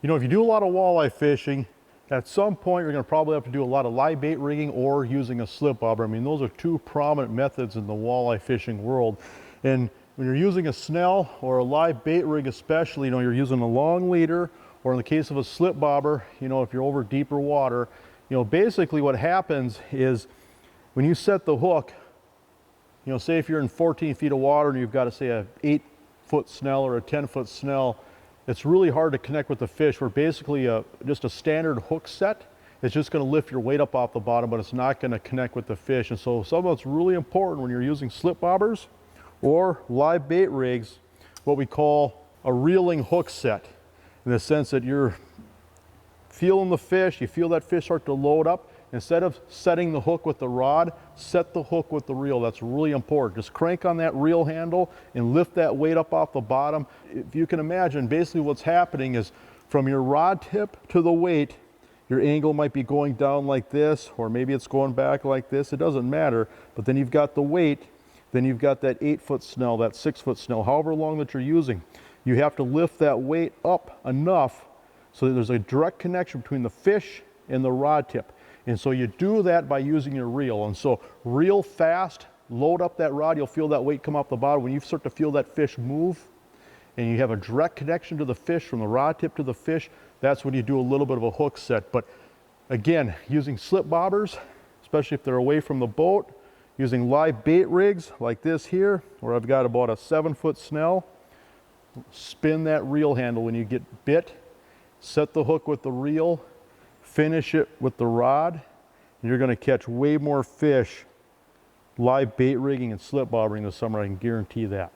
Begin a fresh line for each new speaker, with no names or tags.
You know, if you do a lot of walleye fishing, at some point you're going to probably have to do a lot of live bait rigging or using a slip bobber. I mean, those are two prominent methods in the walleye fishing world. And when you're using a snell or a live bait rig especially, you know, you're using a long leader, or in the case of a slip bobber, you know, if you're over deeper water, you know, basically what happens is when you set the hook, you know, say if you're in 14 feet of water and you've got to say a 8-foot snell or a 10-foot snell, it's really hard to connect with the fish. Where basically just a standard hook set is just going to lift your weight up off the bottom, but it's not going to connect with the fish. And so something that's really important when you're using slip bobbers or live bait rigs, what we call a reeling hook set, in the sense that you're feeling the fish, you feel that fish start to load up. Instead of setting the hook with the rod, set the hook with the reel. That's really important. Just crank on that reel handle and lift that weight up off the bottom. If you can imagine, basically what's happening is from your rod tip to the weight, your angle might be going down like this, or maybe it's going back like this. It doesn't matter. But then you've got the weight, then you've got that 8-foot snell, that 6-foot snell, however long that you're using. You have to lift that weight up enough so that there's a direct connection between the fish and the rod tip. And so you do that by using your reel. And so reel fast, load up that rod, you'll feel that weight come off the bottom. When you start to feel that fish move and you have a direct connection to the fish from the rod tip to the fish, that's when you do a little bit of a hook set. But again, using slip bobbers, especially if they're away from the boat, using live bait rigs like this here, where I've got about a 7-foot snell, spin that reel handle when you get bit, set the hook with the reel, finish it with the rod, and you're going to catch way more fish live bait rigging and slip bobbering this summer. I can guarantee that.